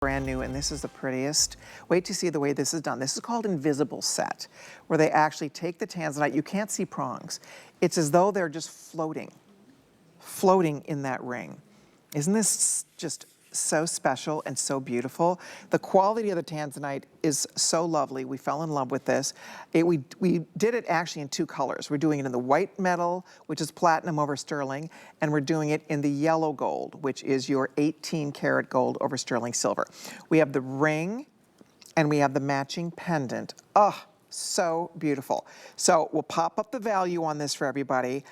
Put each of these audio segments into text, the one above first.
Brand new, and this is the prettiest. Wait to see the way this is done. This is called invisible set, where they actually take the Tanzanite. You can't see prongs. It's as though they're just floating in that ring. Isn't this just so special and so beautiful? The quality of the Tanzanite is so lovely. We fell in love with this. We did it actually in two colors. We're doing it in the white metal, which is platinum over sterling, and we're doing it in the yellow gold, which is your 18 karat gold over sterling silver. We have the ring and we have the matching pendant. Oh, so beautiful. So we'll pop up the value on this for everybody.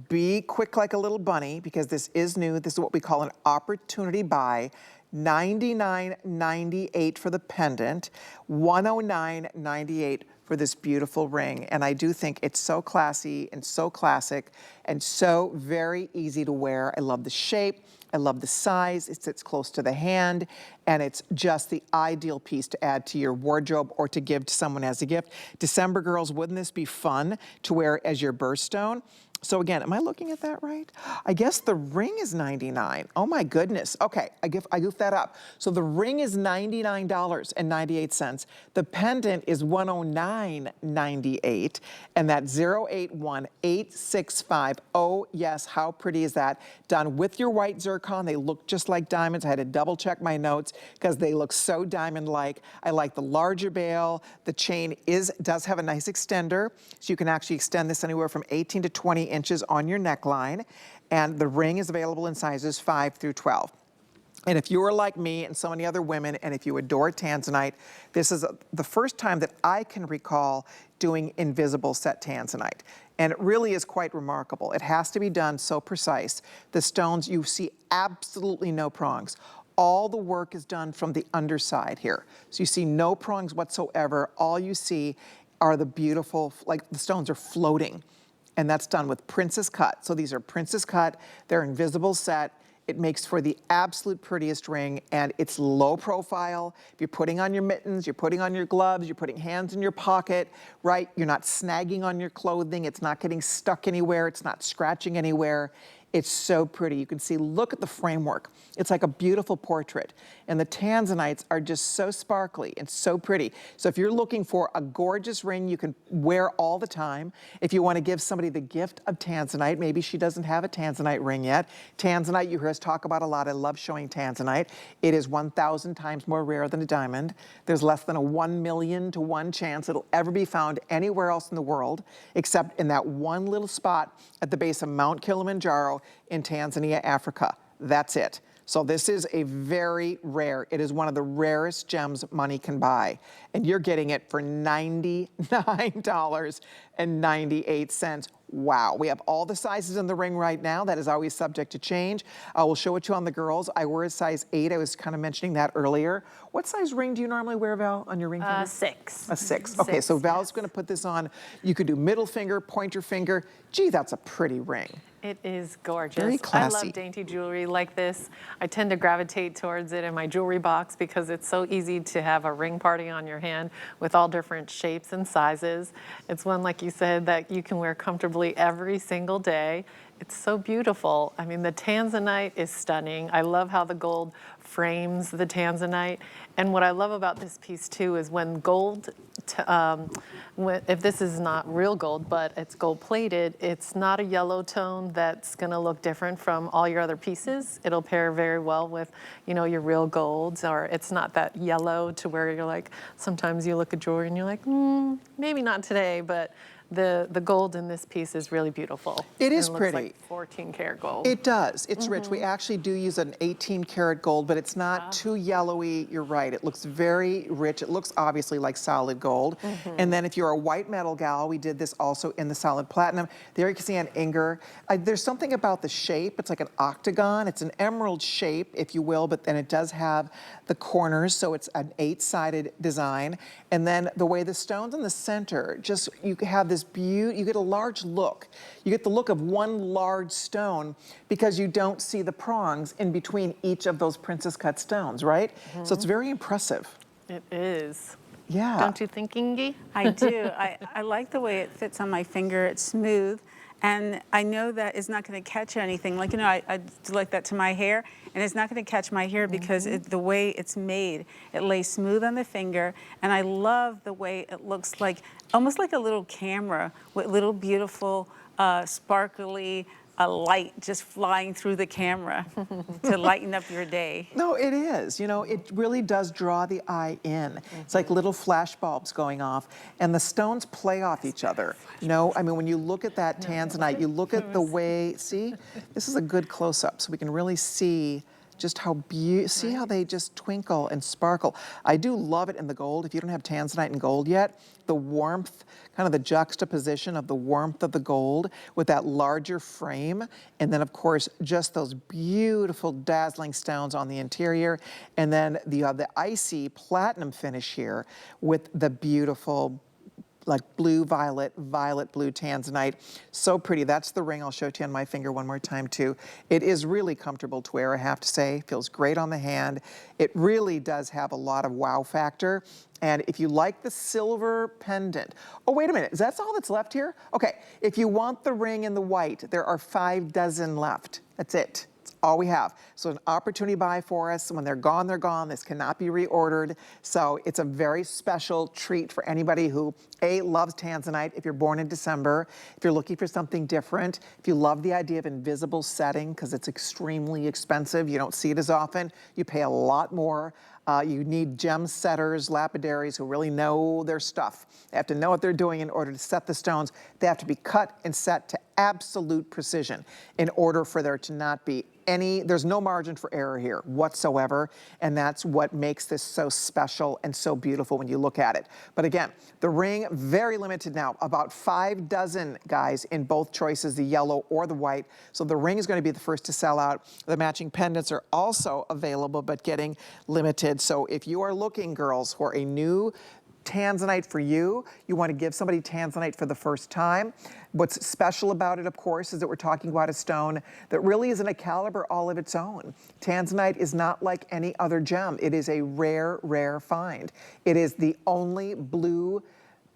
Be quick like a little bunny because this is new. This is what we call an opportunity buy. $99.98 for the pendant, $109.98 for this beautiful ring. And I do think it's so classy and so classic and so very easy to wear. I love the shape. I love the size. It sits close to the hand, and it's just the ideal piece to add to your wardrobe or to give to someone as a gift. December girls, wouldn't this be fun to wear as your birthstone? So again, am I looking at that right? I guess the ring is $99. Oh my goodness. Okay, I goofed that up. So the ring is $99.98. The pendant is $109.98, and that's 081865. Oh yes, how pretty is that? Done with your white zircon. They look just like diamonds. I had to double check my notes because they look so diamond-like. I like the larger bail. The chain does have a nice extender, so you can actually extend this anywhere from 18 to 20 inches on your neckline, and the ring is available in sizes 5 through 12. And if you are like me and so many other women, and if you adore Tanzanite, this is the first time that I can recall doing invisible set Tanzanite. And it really is quite remarkable. It has to be done so precise. The stones, you see absolutely no prongs. All the work is done from the underside here. So you see no prongs whatsoever. All you see are the beautiful, like the stones are floating. And that's done with princess cut. So these are princess cut, they're invisible set. It makes for the absolute prettiest ring, and it's low profile. If you're putting on your mittens, you're putting on your gloves, you're putting hands in your pocket, right? You're not snagging on your clothing, it's not getting stuck anywhere, it's not scratching anywhere. It's so pretty. You can see, look at the framework. It's like a beautiful portrait. And the Tanzanites are just so sparkly and so pretty. So if you're looking for a gorgeous ring you can wear all the time, if you want to give somebody the gift of Tanzanite, maybe she doesn't have a Tanzanite ring yet. Tanzanite, you hear us talk about a lot. I love showing Tanzanite. It is 1,000 times more rare than a diamond. There's less than a 1 million to 1 chance it'll ever be found anywhere else in the world, except in that one little spot at the base of Mount Kilimanjaro in Tanzania, Africa. That's it. So this is a very rare, it is one of the rarest gems money can buy. And you're getting it for $99.98. Wow, we have all the sizes in the ring right now. That is always subject to change. We'll show it to you on the girls. I wear a size 8. I was kind of mentioning that earlier. What size ring do you normally wear, Val, on your ring finger? 6. A 6. Okay, so Val's going to put this on. You could do middle finger, pointer finger. Gee, that's a pretty ring. It is gorgeous. Very classy. I love dainty jewelry like this. I tend to gravitate towards it in my jewelry box because it's so easy to have a ring party on your hand with all different shapes and sizes. It's one, like you said, that you can wear comfortably every single day. It's so beautiful. I mean, the Tanzanite is stunning. I love how the gold frames the Tanzanite. And what I love about this piece too is when gold, if this is not real gold, but it's gold plated, it's not a yellow tone that's gonna look different from all your other pieces. It'll pair very well with, you know, your real golds, or it's not that yellow to where you're like, sometimes you look at jewelry and you're like, maybe not today, but the gold in this piece is really beautiful. It is looks pretty. Like 14 karat gold. It does. It's rich. We actually do use an 18 karat gold, but it's not too yellowy. You're right. It looks very rich. It looks obviously like solid gold. And then if you're a white metal gal, we did this also in the solid platinum. There you can see an Inger. There's something about the shape. It's like an octagon. It's an emerald shape, if you will, but then it does have the corners, so it's an 8-sided design. And then the way the stones in the center, just you have this beauty, you get a large look. You get the look of one large stone because you don't see the prongs in between each of those princess cut stones, right? So it's very impressive. It is. Yeah. Don't you think, Ingy? I do. I like the way it fits on my finger. It's smooth. And I know that it's not going to catch anything. Like, you know, I do like that to my hair, and it's not going to catch my hair because the way it's made, it lays smooth on the finger. And I love the way it looks like, almost like a little camera with little beautiful, sparkly light just flying through the camera to lighten up your day. No, it is. You know, it really does draw the eye in. It's like little flash bulbs going off, and the stones play off each other. You know, I mean, when you look at that Tanzanite, you look at the way, see, this is a good close-up, so we can really see just how see how they just twinkle and sparkle. I do love it in the gold. If you don't have Tanzanite in gold yet, the warmth, kind of the juxtaposition of the warmth of the gold with that larger frame, and then of course just those beautiful dazzling stones on the interior, and then the icy platinum finish here with the beautiful like blue, violet blue Tanzanite. So pretty. That's the ring. I'll show it to you on my finger one more time too. It is really comfortable to wear, I have to say. Feels great on the hand. It really does have a lot of wow factor. And if you like the silver pendant, oh, wait a minute, is that all that's left here? Okay, if you want the ring in the white, there are 5 dozen left. That's it. All we have. So an opportunity buy for us. When they're gone, they're gone. This cannot be reordered. So it's a very special treat for anybody who, A, loves Tanzanite, if you're born in December, if you're looking for something different, if you love the idea of invisible setting, because it's extremely expensive, you don't see it as often, you pay a lot more. You need gem setters, lapidaries who really know their stuff. They have to know what they're doing in order to set the stones. They have to be cut and set to absolute precision in order for there to not be there's no margin for error here whatsoever, and that's what makes this so special and so beautiful when you look at it. But again, the ring, very limited now, about 5 dozen, guys, in both choices, the yellow or the white. So the ring is going to be the first to sell out. The matching pendants are also available, but getting limited. So if you are looking, girls, for a new Tanzanite for you, you want to give somebody Tanzanite for the first time. What's special about it, of course, is that we're talking about a stone that really is in a caliber all of its own. Tanzanite is not like any other gem. It is a rare, rare find. It is the only blue,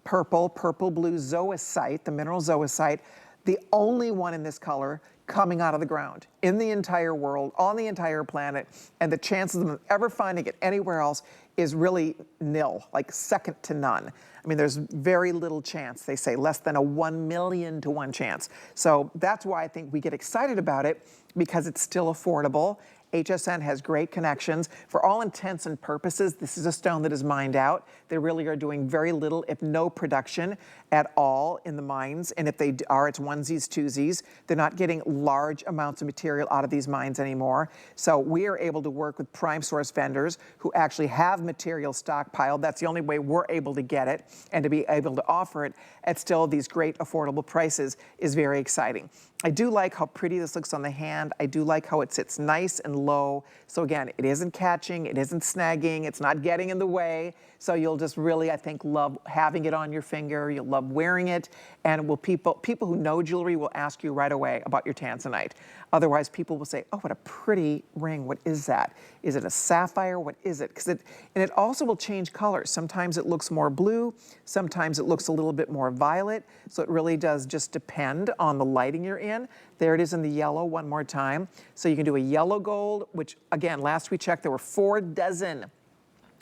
purple blue zoisite, the mineral zoisite, the only one in this color coming out of the ground in the entire world, on the entire planet, and the chances of them ever finding it anywhere else is really nil, like second to none. I mean, there's very little chance, they say, less than a 1 million to 1 chance. So that's why I think we get excited about it, because it's still affordable. HSN has great connections. For all intents and purposes, this is a stone that is mined out. They really are doing very little, if no production at all in the mines. And if they are, it's onesies, twosies. They're not getting large amounts of material out of these mines anymore. So we are able to work with prime source vendors who actually have material stockpiled. That's the only way we're able to get it, and to be able to offer it at still these great affordable prices is very exciting. I do like how pretty this looks on the hand. I do like how it sits nice and low. So again, it isn't catching, it isn't snagging, it's not getting in the way. So you'll just really, I think, love having it on your finger. You'll love wearing it. And people who know jewelry will ask you right away about your Tanzanite. Otherwise, people will say, oh, what a pretty ring. What is that? Is it a sapphire? What is it? And it also will change colors. Sometimes it looks more blue. Sometimes it looks a little bit more violet. So it really does just depend on the lighting you're in. There it is in the yellow one more time. So you can do a yellow gold, which again, last we checked, there were 4 dozen.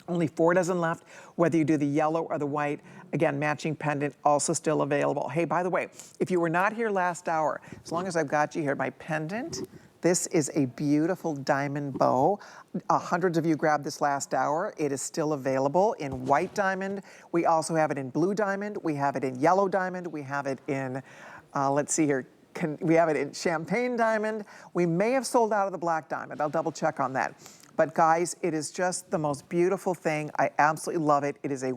Only 4 dozen left, whether you do the yellow or the white. Again, matching pendant also still available. Hey, by the way, if you were not here last hour, as long as I've got you here, my pendant, this is a beautiful diamond bow. Hundreds of you grabbed this last hour. It is still available in white diamond. We also have it in blue diamond. We have it in yellow diamond. We have it in, let's see here, we have it in champagne diamond. We may have sold out of the black diamond. I'll double check on that. But guys, it is just the most beautiful thing. I absolutely love it. It is a